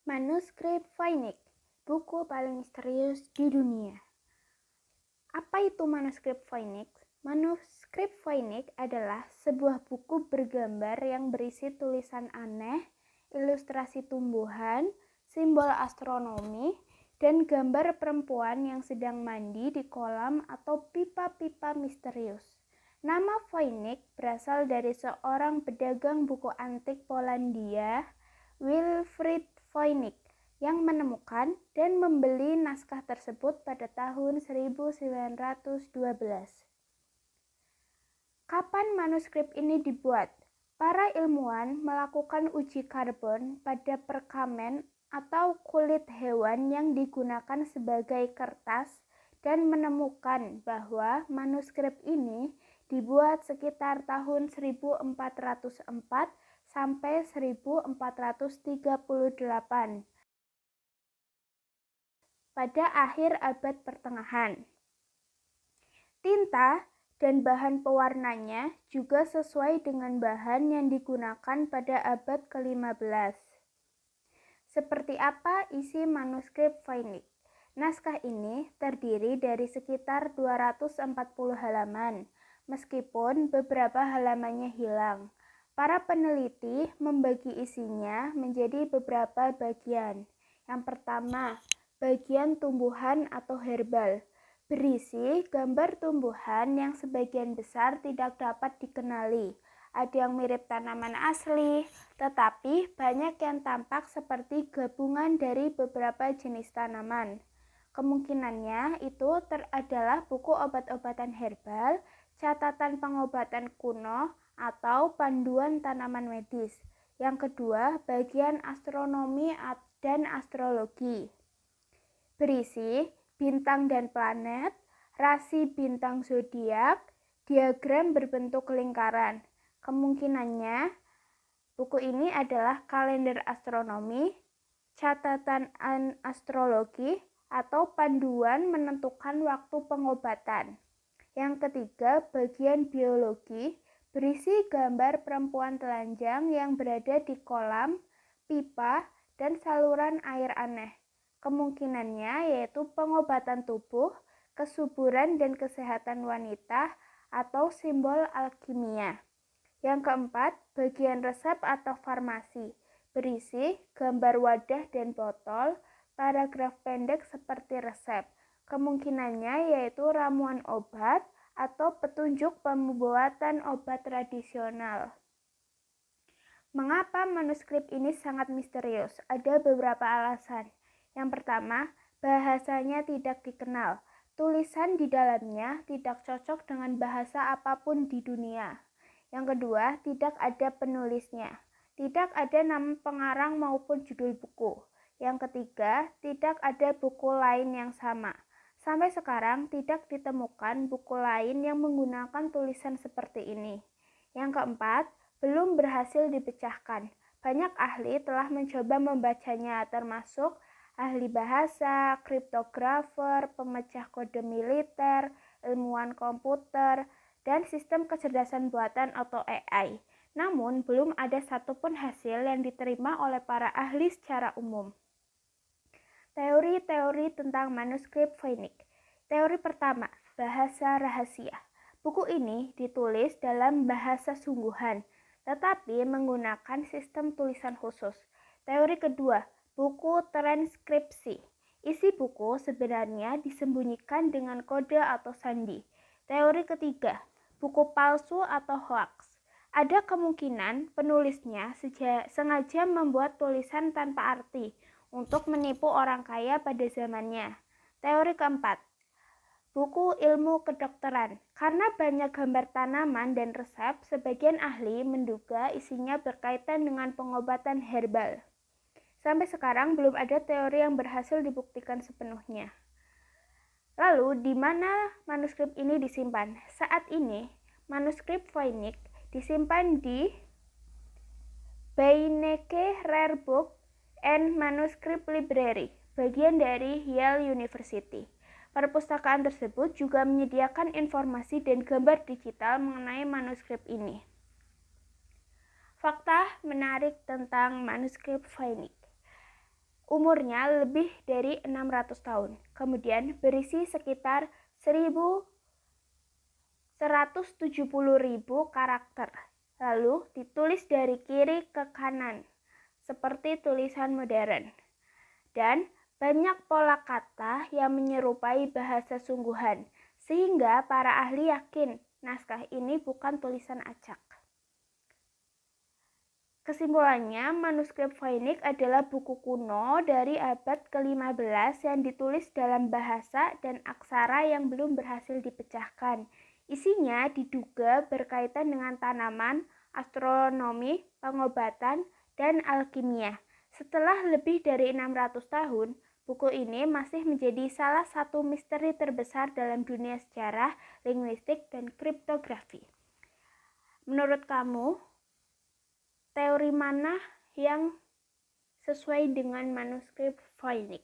Manuskrip Voynich, buku paling misterius di dunia. Apa itu manuskrip Voynich? Manuskrip Voynich adalah sebuah buku bergambar yang berisi tulisan aneh, ilustrasi tumbuhan, simbol astronomi, dan gambar perempuan yang sedang mandi di kolam atau pipa-pipa misterius. Nama Voynich berasal dari seorang pedagang buku antik Polandia, Wilfrid Voynich, yang menemukan dan membeli naskah tersebut pada tahun 1912. Kapan manuskrip ini dibuat? Para ilmuwan melakukan uji karbon pada perkamen atau kulit hewan yang digunakan sebagai kertas dan menemukan bahwa manuskrip ini dibuat sekitar tahun 1404 sampai 1438 pada akhir abad pertengahan. Tinta dan bahan pewarnanya juga sesuai dengan bahan yang digunakan pada abad ke-15. Seperti apa isi manuskrip Voynich? Naskah ini terdiri dari sekitar 240 halaman, meskipun beberapa halamannya hilang. Para peneliti membagi isinya menjadi beberapa bagian. Yang pertama, bagian tumbuhan atau herbal, berisi gambar tumbuhan yang sebagian besar tidak dapat dikenali. Ada yang mirip tanaman asli, tetapi banyak yang tampak seperti gabungan dari beberapa jenis tanaman. Kemungkinannya itu adalah buku obat-obatan herbal, catatan pengobatan kuno, atau panduan tanaman medis. Yang kedua, bagian astronomi dan astrologi, berisi bintang dan planet, rasi bintang zodiak, diagram berbentuk lingkaran. Kemungkinannya buku ini adalah kalender astronomi, catatan astrologi, atau panduan menentukan waktu pengobatan. Yang ketiga, bagian biologi, berisi gambar perempuan telanjang yang berada di kolam, pipa, dan saluran air aneh. Kemungkinannya yaitu pengobatan tubuh, kesuburan dan kesehatan wanita, atau simbol alkimia. Yang keempat, bagian resep atau farmasi, berisi gambar wadah dan botol, paragraf pendek seperti resep. Kemungkinannya yaitu ramuan obat atau petunjuk pembuatan obat tradisional. Mengapa manuskrip ini sangat misterius? Ada beberapa alasan. Yang pertama, bahasanya tidak dikenal. Tulisan di dalamnya tidak cocok dengan bahasa apapun di dunia. Yang kedua, tidak ada penulisnya. Tidak ada nama pengarang maupun judul buku. Yang ketiga, tidak ada buku lain yang sama. Sampai sekarang tidak ditemukan buku lain yang menggunakan tulisan seperti ini. Yang keempat, belum berhasil dipecahkan. Banyak ahli telah mencoba membacanya, termasuk ahli bahasa, kriptografer, pemecah kode militer, ilmuwan komputer, dan sistem kecerdasan buatan atau AI. Namun, belum ada satupun hasil yang diterima oleh para ahli secara umum. Teori-teori tentang manuskrip Voynich. Teori pertama, bahasa rahasia. Buku ini ditulis dalam bahasa sungguhan, tetapi menggunakan sistem tulisan khusus. Teori kedua, buku transkripsi. Isi buku sebenarnya disembunyikan dengan kode atau sandi. Teori ketiga, buku palsu atau hoax. Ada kemungkinan penulisnya sengaja membuat tulisan tanpa arti untuk menipu orang kaya pada zamannya. Teori keempat, buku ilmu kedokteran. Karena banyak gambar tanaman dan resep, sebagian ahli menduga isinya berkaitan dengan pengobatan herbal. Sampai sekarang belum ada teori yang berhasil dibuktikan sepenuhnya. Lalu, di mana manuskrip ini disimpan? Saat ini, manuskrip Voynich disimpan di Beinecke Rare Book and Manuscript Library, bagian dari Yale University. Perpustakaan tersebut juga menyediakan informasi dan gambar digital mengenai manuskrip ini. Fakta menarik tentang manuskrip Voynich. Umurnya lebih dari 600 tahun. Kemudian berisi sekitar 170.000 karakter. Lalu ditulis dari kiri ke kanan, seperti tulisan modern. Dan banyak pola kata yang menyerupai bahasa sungguhan, sehingga para ahli yakin naskah ini bukan tulisan acak. Kesimpulannya, manuskrip Voynich adalah buku kuno dari abad ke-15 yang ditulis dalam bahasa dan aksara yang belum berhasil dipecahkan. Isinya diduga berkaitan dengan tanaman, astronomi, pengobatan, dan alkimia. Setelah lebih dari 600 tahun, buku ini masih menjadi salah satu misteri terbesar dalam dunia sejarah, linguistik, dan kriptografi. Menurut kamu, teori mana yang sesuai dengan manuskrip Voynich?